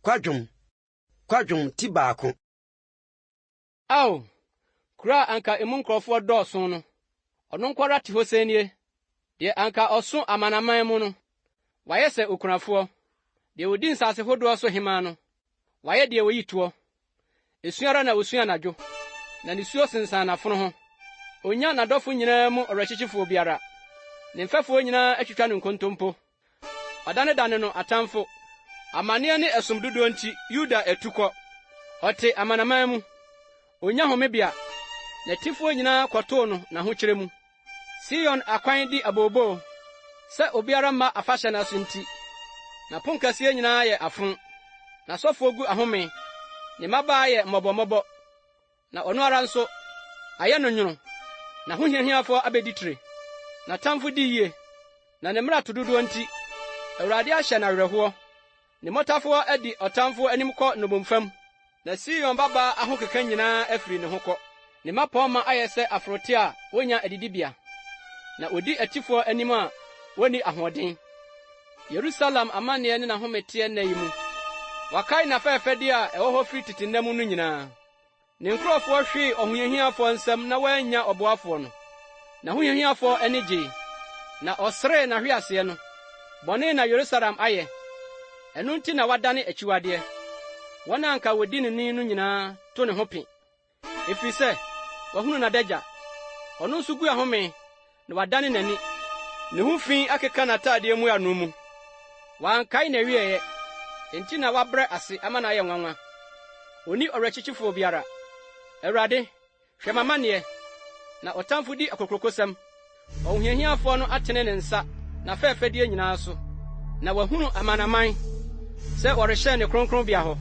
Kwadwom ti baako. Aw, kura anka emu nkrofo dɔɔso no. Ɔno nkwara te hɔ sɛnie. De anka ɔso amanaman mu no. Wayɛ sɛ okunafo. De odi nsase hodoɔ so hema no. Wayɛ de oyi toɔ. Esuara na osua nadwo. Na ne suo sensan nafono ho. Onya nadɔfo nyinaa mu ɔrɛkyekyefo biara. Ne mfɛfo nyinaa atwitwa ne nkontompo. Ɔdane no atamfo. Amane ne esomdodo nti Yuda etukɔ. Ɔte amanaman mu. Onya homebea. Na tifo nyinaa kɔtoo no na ho kyerɛ mu. Sion akwan di abobo. Sɛ obiara ma afahyɛ na so nti. Na ponkɛseɛ nyinaa yɛ afon. Na sɔfo gu ahome. Ne mabaa yɛ mmɔbɔmmɔbɔ. Na ɔno ara nso ayɛ no nwono. Na ho hiahiafo abedi tire. Na tamfo di yie. Na ne mmara to dodo nti Awurade ahyɛ na werɛhoɔ. Ne mɔtafo adi ɔtamfo anim kɔ nobomfam. Na Sion baba ahokeka nyinaa afiri ne ho kɔ. Ne mapɔma ayɛ sɛ aforote a wonya adidibea. Na odi atifo anim a woni ahoɔden. Yerusalem amanneɛ ne n'ahometeɛ nna yi mu. Wakae na fɛfɛde a ɛwɔ hɔ firi tetenam no nyinaa. Ne nkurɔfoɔ hwee ɔhohiahiafoɔ nsɛm na wɔanya ɔboafoɔ no. Na hohiahiafoɔ ani gyee. Na ɔsree na hweaseɛ no. Bɔne na Yerusalem ayɛ. Ɛno nti na wadane akyiwadeɛ. Wɔn anka wodi ne ni no nyinaa to ne ho pe. Efiri sɛ, wahunu n'adagya. Ɔno nso gu ahome, na wadane n'ani. Ne ho fi akeka n'ataadeɛ mu ano mu. Wankae na wieɛ. Enti na wabrɛ ase ama na ayɛ nwanwa. Oni ɔrɛkyekyefo biara. Awurade, hwɛ m'amanneɛ. Na ɔtamfo di akokrokosɛm. Ɔhohiahiafoɔ no atene ne nsa, na fɛfɛdeɛ nyinaa so. Na wahunu amanaman, sɛ wɔrehyɛ ne kronkronbea hɔ.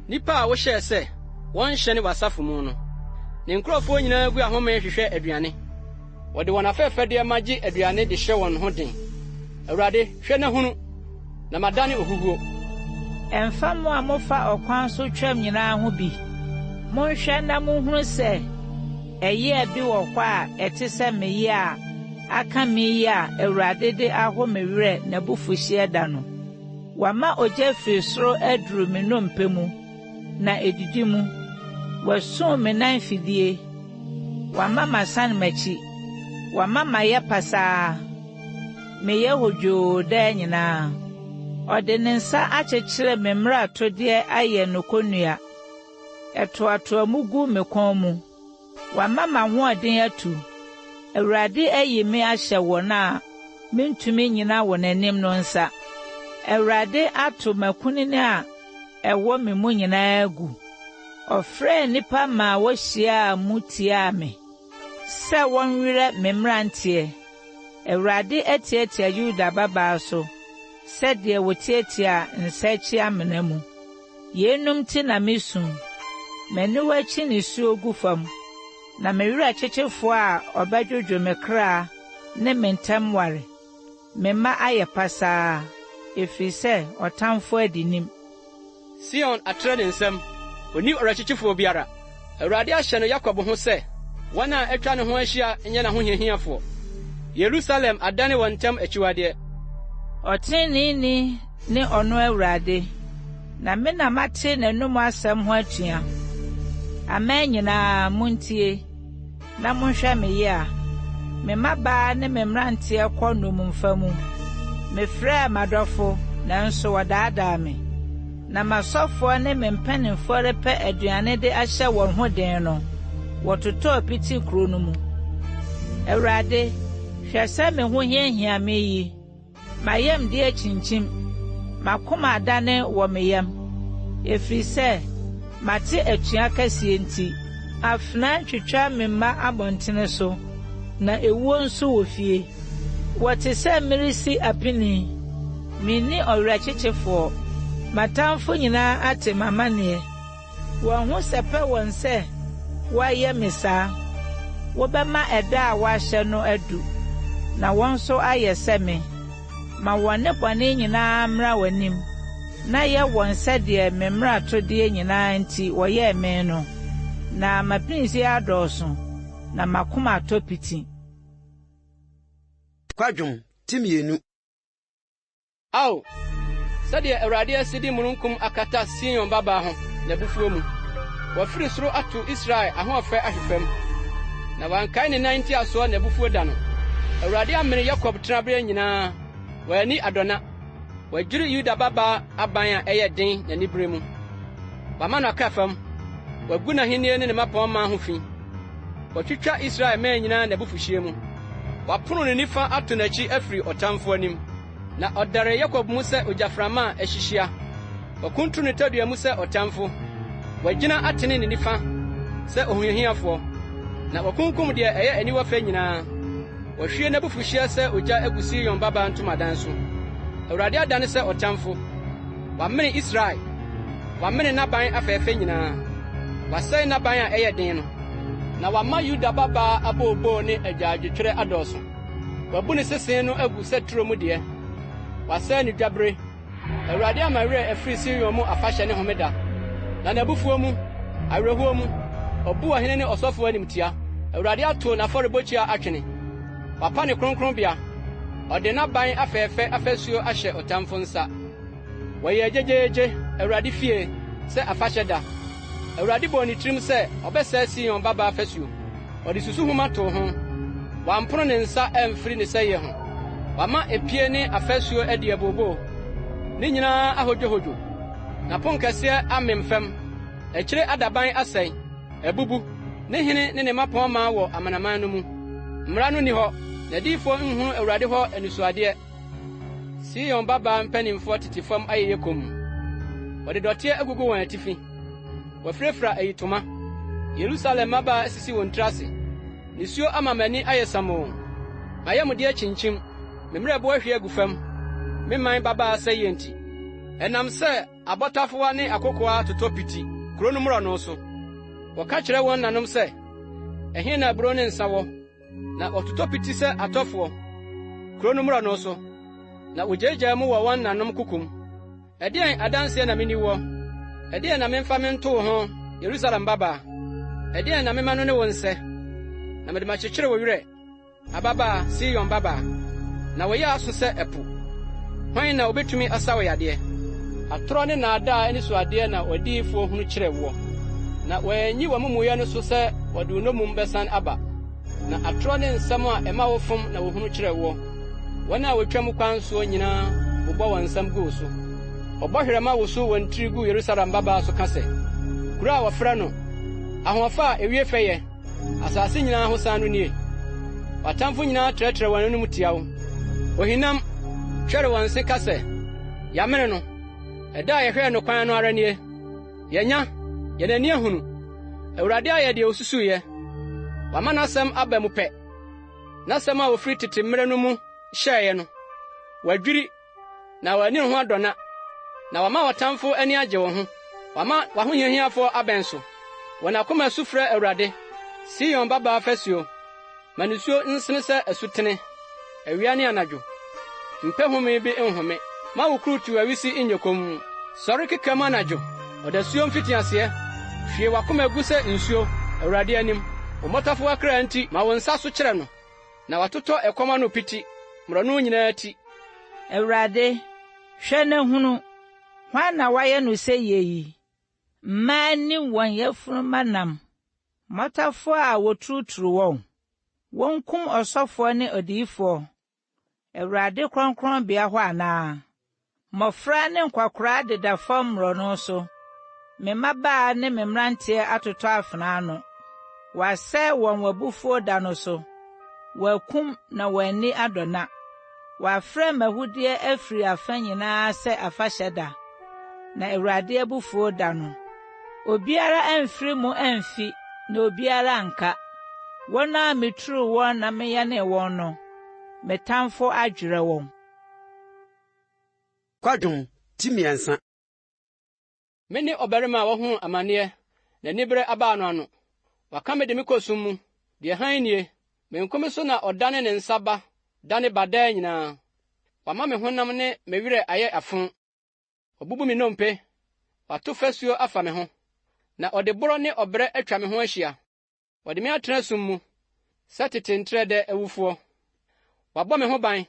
Nipa a wohyɛɛ sɛ, wɔnhyɛ ne w'asafo mu no. Ne nkurɔfoɔ nyinaa gu ahome hwehwɛ aduane. Wɔde wɔn afɛfɛdeɛ magye aduane de hyɛ wɔn ho den. Awurade, hwɛ na hunu, na madane ohuhuo. Ɛmfa mo a mofa ɔkwan so twam nyinaa ho bi. Monhwɛ na monhunu sɛ, ɛyɛ bi wɔ hɔ a ɛte sɛ meyɛ a aka me yi a Awurade de ahɔ me werɛ n'abufuhyeɛ da no. Wama ogya firi soro aduru me nnompe mu, na edidi mu. Wasum me nan fidie. Wama masane m'akyi. Wama mayɛ pasaa. Meyɛ hodwoo daa nyinaa. Ɔde ne nsa akyekyere me mmeratodeɛ ayɛ no konnua. Ɛtoatoa mu gu me kɔn mu. Wama m'ahoɔden atu. Awurade ayi me ahyɛ wɔn a mentumi nyina wɔ n'anim no nsa. Awurade ato m'akunini a ɛwɔ me mu nyinaa agu. Ɔfrɛɛ nnipa ma wɔhyiaa mu tiaa me, sɛ wɔnwerɛ me mmeranteɛ. Awurade atiatia Yuda babaa so, sɛdeɛ wotiatia nsakyi amena mu. Yeinom ti na mesum. M'aniwa akyi ne suo gu fam. Na me werɛ kyekyefoɔ a ɔbɛdwodwo me kra ne me ntam ware. Me mma ayɛ pasaa, ɛfiri sɛ ɔtamfo adi nim. Sion atrɛ ne nsɛm. Oni ɔrɛkyekyefo biara. Awurade ahyɛ no Yakob ho sɛ, wɔn a atwa ne ho ahyia nyɛ n'ahohiahiafoɔ. Yerusalem adane wɔn ntam akyiwadeɛ. Ɔtreneeni ne ɔno Awurade, na me na mate n'anom asɛm ho atua. Aman nyinaa muntie, na monhwɛ me yi a. Me mmabaa ne me mmeranteɛ kɔ nnommumfa mu. Mefrɛɛ m'adɔfo, nanso wɔdaadaa me. Na m'asɔfoɔ ne me mpanimfoɔ repɛ aduane de ahyɛ wɔn ho den no, wɔtotɔɔ piti kuro no mu. Awurade, hwɛ sɛ me ho hiahia me yi. Mayam de akyinkyim, makoma adane wɔ me yam. Ɛfiri sɛ, mate atua kɛseɛ nti, afena twitwa me mma abɔntene so, na ewuo nso wɔ fie. Wɔte sɛ mmeresi apini. Minni ɔwerɛkyekyefoɔ. Matamfo nyinaa ate m'amanneɛ. Wɔn ho sɛpɛ wɔn sɛ wɔayɛ me saa. Wɔbɛma ɛda a wɔahyɛ no adu, na wɔn nso ayɛ sɛ me. Ma wɔn ne bɔne nyinaa mmra w'anim, na yɛ wɔn sɛdeɛ me mmeratodeɛ nyinaa nti wɔyɛɛ me no. Na m'apinisi adɔɔso, na m'akoma atɔ piti. Kwadwom ti mmienu. Aw, sɛdeɛ Awurade asidi mununkum akata Sion babaa ho n'abufuo mu. Wɔfiri soro ato Israel ahoɔfɛ ahwefam, na wankae ne nan ntiasoɔ n'abufuo da no. Awurade amene Yakob tenabere nyinaa, wɔani adɔna. Wɔadwiri Yuda babaa aban a ɛyɛ den n'anibere mu. Wama no aka fam, wagu n'ahenni ne ne mmapɔmma ho fi. Wɔtwitwa Israel mmaa nyinaa n'abufuhyeɛ mu. Wapono ne nifa ato n'akyi afiri ɔtamfo anim, na ɔdare Yakob mu sɛ ogyaframa a ahyihia. Wɔkuntu ne tadua mu sɛ ɔtamfo. Wagyina atene ne nifa sɛ ohuhiafoɔ, na wɔkunkum deɛ ɛyɛ aniwa fɛ nyinaa. Wɔhwie n'abufuhyeɛ sɛ ogya agu Sion babaa ntomadan so. Awurade adane sɛ ɔtamfo. Wamene Israel, wamene n'aban afɛɛfɛ nyinaa. Wasɛe n'aban a ɛyɛ den no, na wama Yuda babaa abooboo ne agyaadwotwerɛ adɔɔso. Wabu ne sesee no agu sɛ turo mu deɛ. Wasɛe ne dwabere. Awurade ama werɛ afiri Sion mu afahyɛ ne homeda, na n'abufuo mu, awerɛhoɔ mu, ɔbu ɔhene ne ɔsɔfo animtia. Awurade ato n'afɔrebɔkyia atwene. Wapa ne kronkronbea. Ɔde n'aban afɛɛfɛ afasuo ahyɛ ɔtamfo nsa. Wɔyɛ gyegyeegye Awurade fie sɛ afahyɛ da. Awurade bɔ ne tirim sɛ ɔbɛsɛe Sion babaa afasuo. Ɔde susuhoma too ho. Wampono ne nsa amfiri ne sɛyɛ ho. Wama epie ne afasuo adi abooboo. Ne nyinaa ahodwohodwo. N'aponkɛseɛ amem fam. Akyire adaban asɛe, abubu. Ne hene ne ne mmapɔmma wɔ amanaman no mu. Mmara no ni hɔ, n'adiyifoɔ nhunu Awurade hɔ anisoadeɛ. Sion babaa mpanimfoɔ tete fam ayɛyɛ komm. Wɔde dɔteɛ agugu wɔn atifi. Wɔfirafira ayitoma. Yerusalem mmabaa asisi wɔn tiri ase. Nisuo ama m'ani ayɛ samoo. Mayɛ mo deɛ kyinkyim. Me mmerɛbo ahwie agu fam. Me man babaa sɛyɛ nti. Ɛnam sɛ abɔtafoa ne akokoaa totɔ piti kuro no mmorɔno so. Wɔka kyerɛ wɔn nanom sɛ, ɛhe na aburo ne nsa wɔ? Na wɔtotɔ piti sɛ atɔfoɔ kuro no mmorɔno so. Na wogyaagyaa mu wɔ wɔn nanom kokom. Ɛdeɛn adanseɛ na meni wɔ? Ɛdeɛn na memfa mentoo ho, Yerusalem babaa? Ɛdeɛn na mema no ne wo nsɛ? Na mede makyekyere wo werɛ, ababaa Sion babaa, na wɔyɛ aso sɛ ɛpo. Hwan na obetumi asa wo yadeɛ? Atorɔ ne naadaa anisoadeɛ na wadiyifoɔ hunu kyerɛ woɔ. Na wɔanyi wɔn mmuiɛ no so sɛ wɔde wo nnomum bɛsan aba. Na atorɔ ne nsɛm a ɛma wo fom na wohunu kyerɛ woɔ. Wɔn a wotwa mu kwan soɔ nyinaa bobɔ wɔn nsɛm guu so. Ɔbɔ hwerɛma wo so wɔn tiri gu Yerusalem babaa so ka sɛ, kuro a wɔfrɛ no ahoɔfa a ewie fɛyɛ, asase nyinaa ho san no nie. Watamfo nyinaa trɛtrɛ wɔn anom tia wo. Ohinam twɛre wɔn se ka sɛ, yamene no. Ɛda a yɛhwɛɛ no kwan no ara nie. Yɛnya, yɛn ani ahunu. Awurade ayɛ deɛ osusuiɛ. Wama n'asɛm aba mu pɛ. N'asɛm a ofiri tete mmerɛ no mu hyɛeɛ no. Wadwiri, na w'ani ho adɔna. Na wama wɔtamfo ani agye wɔn ho. Wama w'ahohiahiafoɔ abɛn so. Wɔn akoma su frɛ Awurade. Sion babaa fasuo. Ma nisuo nsene sɛ asutene. Awia ne anadwo. Mpɛ home bi nhome. Ma wo kurutu awisi nyɛ komm. Sɔre keka mu anadwo. Ɔdasuo mfitiaseɛ. Hwie w'akoma gu sɛ nsuo, Awurade anim. Wo mmɔtafo akra nti ma wo nsa so kyerɛ no. Na watotɔ ɛkɔm ano piti, mmorɔno nyinaa ti. Awurade, hwɛ na hunu. Hwan na wayɛ no sɛ yi? Mmaa ne wɔn yɛfunuma nam. Mmɔtafo a woturuturu wɔn. Wɔnkum ɔsɔfoɔ ne odiyifoɔ. Awurade kronkronbea hɔ anaa? Mmɔfra ne nkwakora deda fam mmorɔno so. Me mmabaa ne me mmeranteɛ atotɔ afena ano. Wɔasɛe wɔn w'abufuo da no so. Wɔakum na wɔani adɔna. Wɔafrɛ m'ahudeɛ afiri afa nyinaa sɛ afahyɛ da. Na Awurade abufuo da no. Obiara amfiri mu amfi, na obiara anka. Wɔn a meturu wɔn na meyɛne wɔn no, metamfo adwerɛ wɔn. Kwadwom ti mmiɛnsa. Mene ɔbarima a wɔhunu amanneɛ, na nibere abaa no ano. Waka me de me kosum mu, deɛ hann nie. Me nkome so na ɔdane ne nsa ba, dane badaa nyinaa. Wama me honam ne me werɛ ayɛ afon. Ɔbubu me nnompe. Wato fasuo afa me ho. Na ɔde borɔ ne ɔbrɛ atwa me ho ahyia. Wɔde me atena sum mu, sɛ tete ntrɛ dɛ awufoɔ. Wabɔ me ho ban,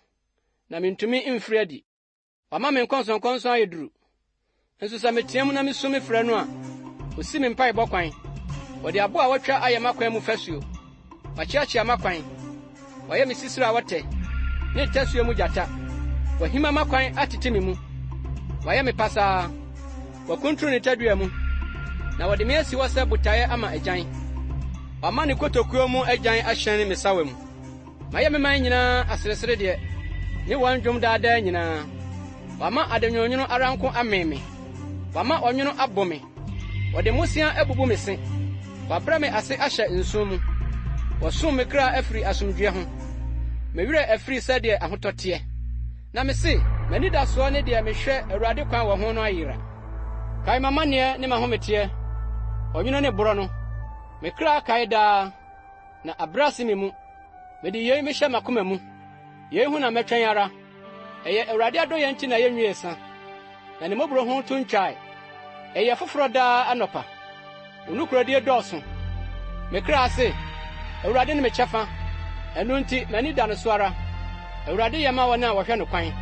na mentumi mfiri adi. Wama me nkɔnsɔnkɔnsɔn ayɛ duru. Nso sɛ meteɛ mu na mesu me frɛ no a, osi me mpae bɔ kwan. Wɔde abo a wɔtwa ayɛ makwan mu fasuo. Wakyeakyea makwan. Wɔyɛ me sisiri a wɔtɛ. Ne tasuo mu gyata. Wɔhima makwan atete me mu. Wɔyɛ me pasaa. Wɔkunturu ne tadua mu. Na wɔde me asi hɔ sɛ botaeɛ ama agyan. Wama ne kotokuo mu agyan ahyɛn me sawa mu. Mayɛ me man nyinaa aseresere deɛ. Ne wɔn dwom daadaa nyinaa. Wama adenwonwono ara nko amee me. Wama ɔnwono abɔ me. Wɔde mosia abubu me se. Wɔabrɛ me ase ahyɛ nsuo mu. Wɔsom me kra afiri asomdwoe ho. Me werɛ afiri sɛdeɛ ahotɔ teɛ. Na me se, m'ani da soɔ ne deɛ mehwɛ Awurade kwan wɔ ho no ayera. Kae m'amanneɛ ne m'ahometeɛ. Ɔnwono ne borɔ no. Me kra kae daa. Na abrase me mu. Mede yei mehyɛ m'akoma mu. Yei hu na mɛtwɛn ara. Ɛyɛ Awurade adɔyɛ nti na yɛnwie sa. Na ne mmɔborɔ ho to ntwae. Ɛyɛ foforɔ daa anɔpa. Onukuradie dɔɔso. Me kra ase, Awurade ne me kyɛfa. Ɛno nti m'ani da no so ara. Awurade yɛ ma wɔn a wɔhwɛ no kwan.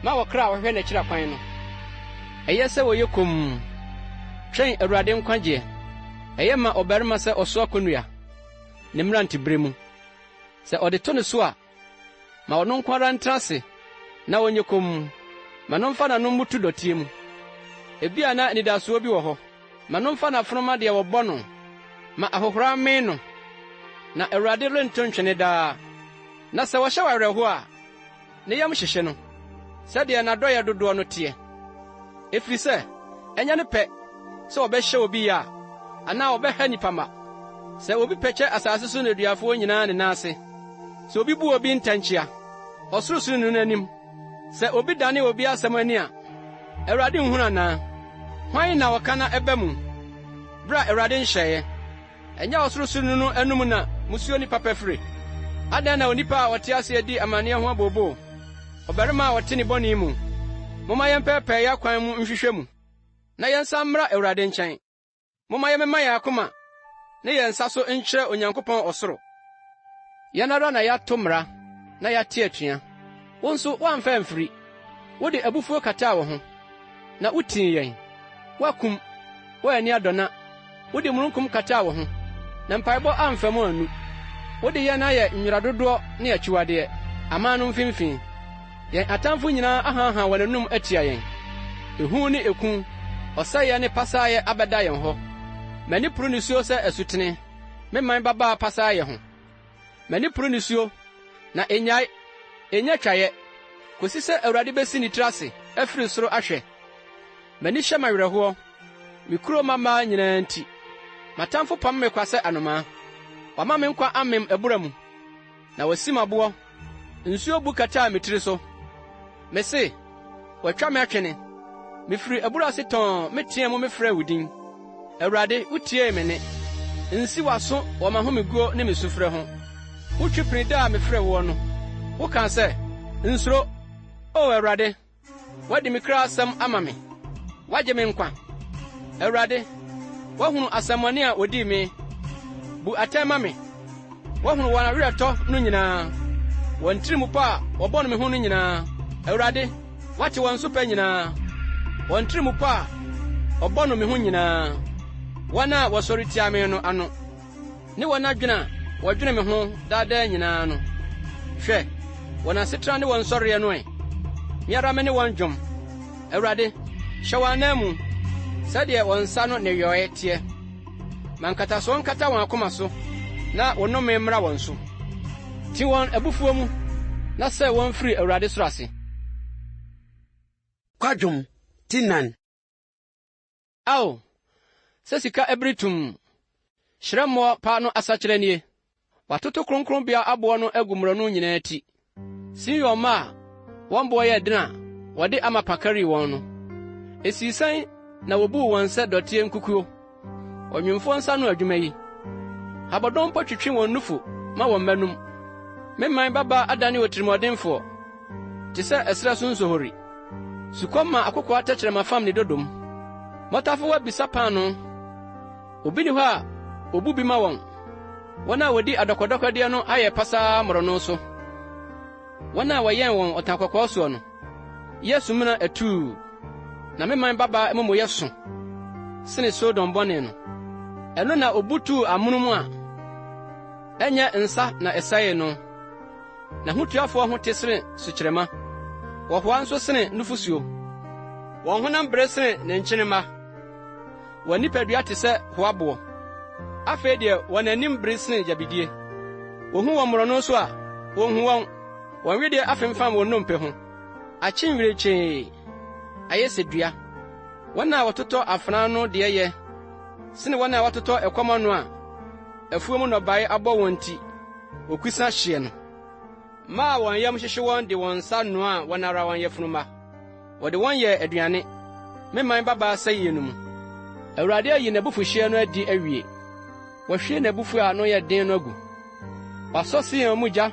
Ma wɔkra a wɔhwɛ n'akyira kwan no. Ɛyɛ sɛ wɔyɛ komm. Twɛn Awurade nkwagyeɛ. Ɛyɛ ma ɔbarima sɛ ɔso akonnua. Ne mmerantebere mu. Sɛ ɔde to ne so a, ma ɔno nko ara ntra ase, na wɔnyɛ komm. Ma no mfa n'ano mmutu dɔteɛ mu. Ebia na anidasoɔ bi wɔ hɔ. Ma no mfa n'afonoma deɛ wɔbɔ no. Ma ahohora mee no. Na Awurade rento ntwene daa. Na sɛ wɔhyɛ wo awerɛhoɔ a, ne yam hyehye no. Sɛdeɛ n'adɔyɛ dodoɔ no teɛ. Ɛfiri sɛ, ɛnyɛ ne pɛ sɛ wɔbɛhyɛ obi yɛ a, anaa wɔbɛha nnipa ma. Sɛ obi pɛkyɛ asase so nneduafoɔ nyinaa ne nan ase. Sɛ obi bu obi ntɛnkyea, ɔsorosoro no n'anim. Sɛ obi dane obi asɛm ani a, Awurade nhunu anaa? Hwan na wɔka na ɛbɛ mu? Bra Awurade nhyɛeɛ. Ɛnyɛ ɔsorosoro no anum na musuo nipa pɛfire. Adɛn na onipa a wɔte ase adi amanneɛ ho abobo? Ɔbarima a wɔte ne bɔne mu. Momma yɛmpɛɛpɛɛ yɛ akwan mu nhwehwɛ mu. Na yɛnsa mmra Awurade nkyɛn. Momma yɛmema yɛn akoma, ne yɛn nsa so nkyerɛ Onyankopɔn ɔsoro. Yɛn ara na yɛato mmara, na yɛate atua. Wo nso woamfa amfiri. Wode abufuo kataa wo ho, na wotii yɛn. Woakum, woani adɔna. Wode mununkum kataa wo ho, na mpaebɔ amfa mu anu. Wode yɛn ayɛ nweradodoɔ ne akyiwadeɛ, aman no mfimfini. Yɛn atamfo nyinaa ahanhan wɔn anum atia yɛn. Ehu ne eku, ɔsɛeɛ ne pasaayɛ abɛda yɛn hɔ. M'ani poro nisuo sɛ asutene, me man babaa pasaayɛ ho. M'ani poro nisuo, na enyae, enya twaeɛ, kosi sɛ Awurade besi ne tiri ase, afiri soro ahwɛ. M'ani hyɛ m'awerɛhoɔ, me kuro mama nyinaa nti. Matamfo pam me kwa sɛ anomaa. Wama me nkwa amem abura mu, na wasi m'aboɔ. Nsuo bu kataa me tiri so. Me se, wɔatwa me atwene. Mefiri abura ase tɔn, meteɛ mu mefrɛ wo din. Awurade, wotiee me ne. Nsi w'aso wɔ m'ahomeguo ne me sufrɛ ho. Wotwe pene da a mefrɛ wo no. Woka sɛ, nsuro, o Awurade. Wɔde me kra asɛm ama me. Wagye me nkwa. Awurade, woahunu asɛmmɔne a wodii me. Bu atɛn ma me. Woahunu wɔn awerɛtɔ no nyinaa. Wɔn tirim pa a wɔbɔ no me ho no nyinaa. Awurade, woate wɔn so pɛ nyinaa. Wɔn tirim pa a ɔbɔ no me ho nyinaa. Wɔn a wɔsɔre tia me no ano. Ne wɔn adwene a wɔdwene me ho daadaa nyinaa no. Hwɛ, wɔn asetena ne wɔn sɔreɛ no ɛ. Miara me ne wɔn dwom. Awurade, hyɛ wɔn anan mu, sɛdeɛ wɔn nsa no ne yɔɛ teɛ. Ma nkatasoɔ nkata wɔn akoma so, na wɔnnome mmra wɔn so. Ti wɔn abufuo mu, na sɛ wɔn firi Awurade soro ase. Kwadwom, Tinan. Ao, sɛ sika abiri tum. Hyerɛ mmɔ pa no asakyerɛ nie. Watoto kronkronbea aboɔ no agu mmorɔno nyinaa ti. Siyon ma a, wɔn boɔ yɛ den a, wɔde amapa kari wɔn no. Esiisan na wobuu wɔn sɛ dɔteɛ nkukuo. Ɔnwemfoɔ nsa no adwuma yi. Habɔdɔm mpo twitwe wɔn nufo ma wɔn mmanum. Me man baba adane otirimɔdenfoɔ. Te sɛ ɛsrɛ so nsohori. Sukɔm ma akokɔ atɛkyerɛma fam ne dodom. Mɔtafo wabisa pan no. Obi ni hɔ a, obu bi ma wɔn. Wɔn a wɔdi adɔkɔdɔkɔdeɛ no ayɛ pasaa mmorɔno so. Wɔn a wɔyɛn wɔn ɔtankɔkɔɔ soɔ no. Yesu mena etu na me man baba emomo yeso sene Sodom bone no eno na obutu amunum a enye nsa na esaye no na hutuafo ho tesere sukyerema wo ho anso sene nufusuo wo honam bresene ne nkyenema wo nipadua te se hoabo afa de wonanim bresene jabidie wo hu wo moro no so a wo hu won wo wi de afemfam wo nompe ho achinwireche ayesedua wona wototo afana no de ye sene wona wototo ekoma no a afuom no bae abo wonti okusa hye no ma won yam hyehye won de won sa no a wonara won yefunuma wode won ye aduane me man baba sayi no mu awurade ayi nabufu hye no adi awie wɔhwe nabufu a no ye den no agu wasɔse yɛn mugya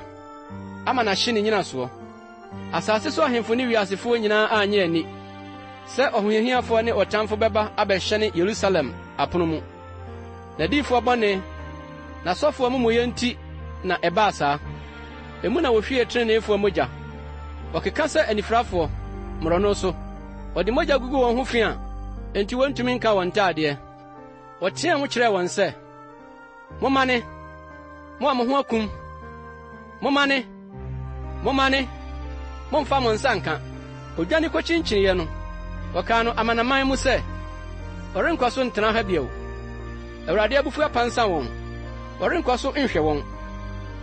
ama na hye ne nyina so asase so ahemfo ne wiasefo nyinaa anye ani sɛ ɔhohiahiafo ne ɔtamfo bɛba abɛhyɛne Yerusalem apono mu na difo bɔne na sɔfo amumuyɛ nti na ɛbaa saa emu na wɔhwie treneefo mogya wɔkeka sɛ anifrafo mmorɔ no so wɔde mogya gugu wɔn ho fi a enti wɔntumi nka wɔn ntaadeɛ wɔteɛ ho kyerɛɛ wɔn sɛ momane mo a mo ho akum momane momfa mo nsa nka odwane kɔkyinkyineɛ no wɔkaa no amanaman mu sɛ ɔrenkɔ so ntena ha bio awurade abufu apansa wɔn ɔrenkɔ so nhwɛ wɔn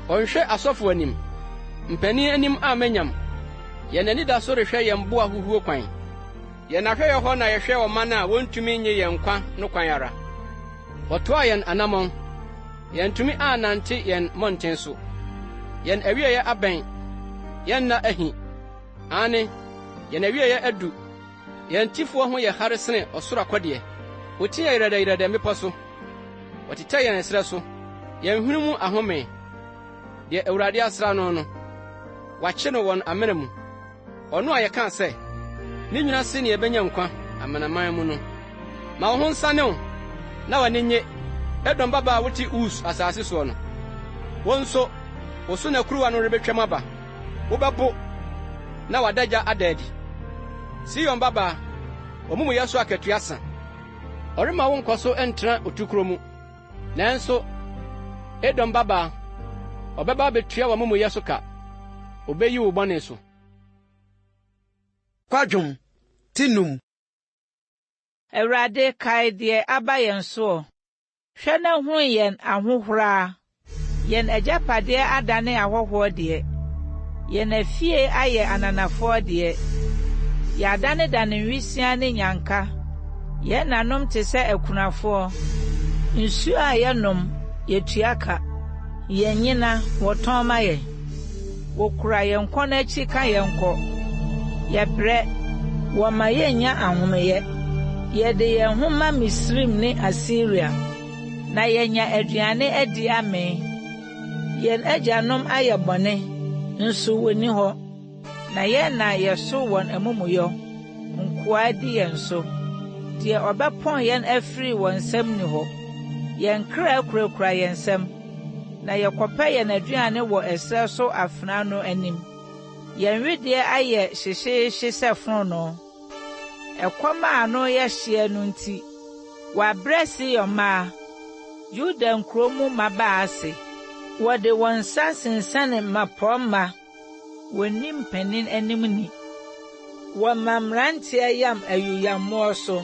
ɔnhwɛ asɔfo anim mpanin anim a manyam yɛn ani da so rehwɛ yɛn bo ahuhuo kwan yɛn ahwɛ yɛ hɔ na yɛhwɛ ɔman a wontumi nye yɛn kwa no kwan ara wɔtoa yɛn anamɔn yɛntumi anante yɛn mmɔnten so yɛn awieyɛ abɛn yɛn na ahi ane yɛn awieyɛ adu yɛn tifoɔ ho yɛ hare sene ɔsoro akɔdeɛ wɔti yɛ yerɛdɛ mmepɔ so wɔtetɛ yɛn ɛserɛ so yɛn hwene mu ahome deɛ awurade asra no no wakye no wɔn amena mu ɔno a yɛka sɛ ne nwina se ne yɛbɛnya nkwa amanaman mu no ma wo ho nsane wo na wɔne nye Edom baba a wote Us asase so no wɔn nso wo so na kuruwa no rebɛtwam aba wobɛbo na wadagya adaadi Sion baba omumuyɛ so akatua sa ɔrema wo nkɔ so entena otukuro mu nanso Edom baba ɔbɛba betua wo mumuyɛ so ka obeyi wo bɔne so kwadwom tinum Awurade kae deɛ aba yɛn so hwɛ na hu yɛn ahohora yɛn agyapadeɛ adane ahɔhoɔ deɛ yɛn afie ayɛ ananafoɔ deɛ yɛadane dane nwisia ne nyanka yɛn nanom te sɛ akunafoɔ nsuo a yɛnom yɛtua ka yɛn nyina wɔtɔn ma yɛn wɔkura yɛn kɔ n'akyi ka yɛn kɔ yɛbrɛ wɔma yɛnya ahomeyɛ yɛde yɛn ho ma Misrim ne Asiria na yɛnya aduane adi ame yɛn agyanom ayɛ bɔne nso woni hɔ na yɛn na yɛso wɔn amumuyɔ nkoa di yɛn so deɛ ɔbɛpɔn yɛn afiri wɔn nsam ni hɔ yɛn kra kurakura yɛn nsam na yɛkɔpɛ yɛn aduane wɔ ɛsrɛ so afena no anim yɛn wedeɛ ayɛ hyehyeehye sɛ fononoo ɛkɔm a ano yɛ hyeɛ no nti wɔabrɛ Sion mmaa Yuda nkuro mu mmabaa ase wɔde wɔn nsa sensane mmapɔmma wɔnni mpanin anim ni wɔma mmeranteɛ yam ayuyammoɔ so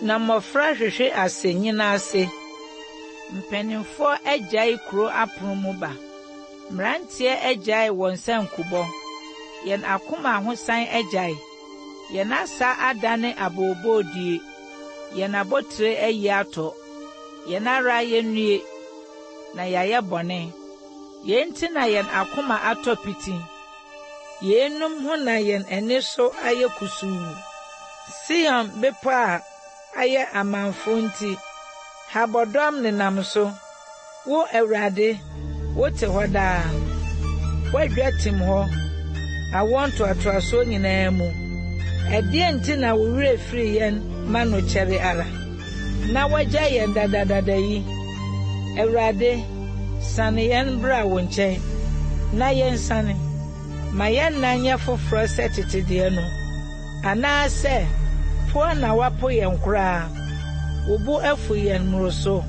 na mmɔfra hwehwe ase nyina ase mpanimfoɔ agyae kuro apono mu ba mmeranteɛ agyae wɔn nsa nkubɔ yɛn akoma ahosan agyae yɛn asa adane aboobodie yɛn abotire ayi atɔ yɛn ara yɛnnue na yɛayɛ bɔne yɛn nti na yɛn akoma atɔ piti yɛnum ho na yɛn ani so ayɛ kusuu Sion bepɔ a ayɛ amanfo nti habɔdɔm nenam so wo Awurade wote hɔ daa woadwa tim hɔ awɔ ntoatoasoɔ nyinaa mu ɛdeɛ nti na wo werɛ firi yɛn ma no kyɛre ara na wagya yɛn dadadada yi Awurade sane yɛn bra wo nkyɛn na yɛn sane ma yɛn na nyɛ foforɔ sɛ tetedeɛ no anaasɛ poa na wapo yɛn koraa wo bo afu yɛn mmoro so